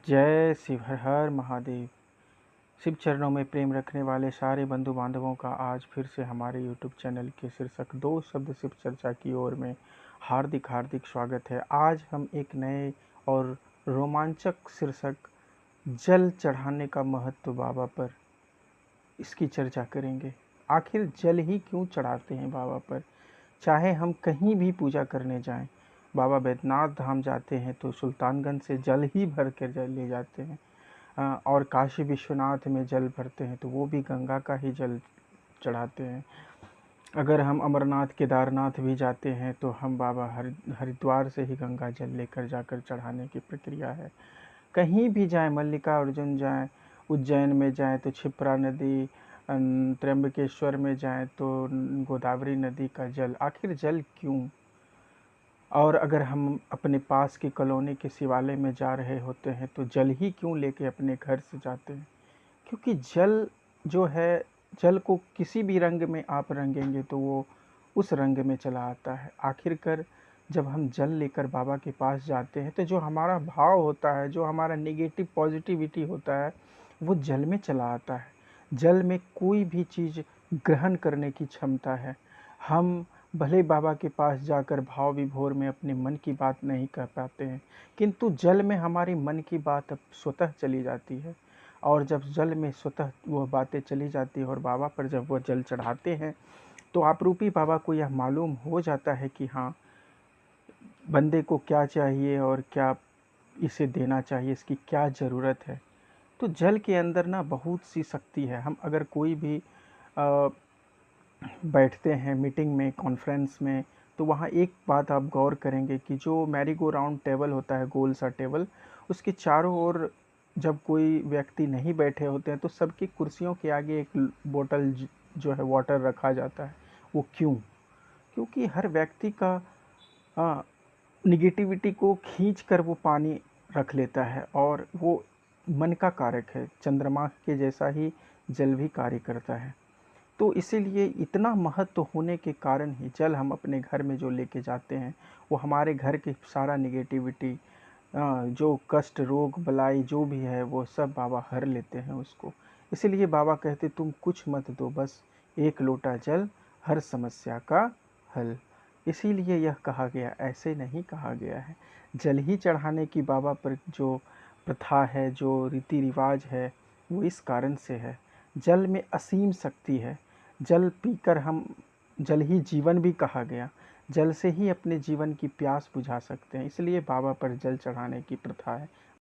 जय शिव हर हर महादेव। शिव चरणों में प्रेम रखने वाले सारे बंधु बांधवों का आज फिर से हमारे यूट्यूब चैनल के शीर्षक दो शब्द शिव चर्चा की ओर में हार्दिक हार्दिक स्वागत है। आज हम एक नए और रोमांचक शीर्षक जल चढ़ाने का महत्व बाबा पर इसकी चर्चा करेंगे। आखिर जल ही क्यों चढ़ाते हैं बाबा पर? चाहे हम कहीं भी पूजा करने जाएं, बाबा बैद्यनाथ धाम जाते हैं तो सुल्तानगंज से जल ही भर कर जल ले जाते हैं। और काशी विश्वनाथ में जल भरते हैं तो वो भी गंगा का ही जल चढ़ाते हैं। अगर हम अमरनाथ केदारनाथ भी जाते हैं तो हम बाबा हरिद्वार से ही गंगा जल लेकर जाकर चढ़ाने की प्रक्रिया है। कहीं भी जाएं, मल्लिकार्जुन जाएं, उज्जैन में जाएं तो क्षिप्रा नदी, त्र्यंबकेश्वर में जाएं तो गोदावरी नदी का जल। आखिर जल क्यों? और अगर हम अपने पास की कॉलोनी के शिवालय में जा रहे होते हैं तो जल ही क्यों लेके अपने घर से जाते हैं? क्योंकि जल जो है, जल को किसी भी रंग में आप रंगेंगे तो वो उस रंग में चला आता है। आखिरकार जब हम जल लेकर बाबा के पास जाते हैं तो जो हमारा भाव होता है, जो हमारा नेगेटिव पॉजिटिविटी होता है, वो जल में चला आता है। जल में कोई भी चीज़ ग्रहण करने की क्षमता है। हम भले बाबा के पास जाकर भाव विभोर में अपने मन की बात नहीं कह पाते हैं, किंतु जल में हमारी मन की बात अब स्वतः चली जाती है। और जब जल में स्वतः वह बातें चली जाती है और बाबा पर जब वह जल चढ़ाते हैं तो आपरूपी बाबा को यह मालूम हो जाता है कि हाँ, बंदे को क्या चाहिए और क्या इसे देना चाहिए, इसकी क्या ज़रूरत है। तो जल के अंदर ना बहुत सी शक्ति है। हम अगर कोई भी बैठते हैं मीटिंग में, कॉन्फ्रेंस में, तो वहाँ एक बात आप गौर करेंगे कि जो मैरी गो राउंड टेबल होता है, गोल सा टेबल, उसके चारों ओर जब कोई व्यक्ति नहीं बैठे होते हैं तो सबकी कुर्सियों के आगे एक बोतल जो है वाटर रखा जाता है। वो क्यों? क्योंकि हर व्यक्ति का निगेटिविटी को खींच कर वो पानी रख लेता है और वो मन का कारक है। चंद्रमा के जैसा ही जल भी कार्य करता है। तो इसीलिए इतना महत्व होने के कारण ही जल हम अपने घर में जो लेके जाते हैं वो हमारे घर के सारा निगेटिविटी, जो कष्ट, रोग, बलाई जो भी है वो सब बाबा हर लेते हैं उसको। इसीलिए बाबा कहते तुम कुछ मत दो, बस एक लोटा जल, हर समस्या का हल। इसीलिए यह कहा गया, ऐसे नहीं कहा गया है। जल ही चढ़ाने की बाबा पर जो प्रथा है, जो रीति रिवाज है, वो इस कारण से है। जल में असीम शक्ति है। जल पीकर हम, जल ही जीवन भी कहा गया, जल से ही अपने जीवन की प्यास बुझा सकते हैं। इसलिए बाबा पर जल चढ़ाने की प्रथा है।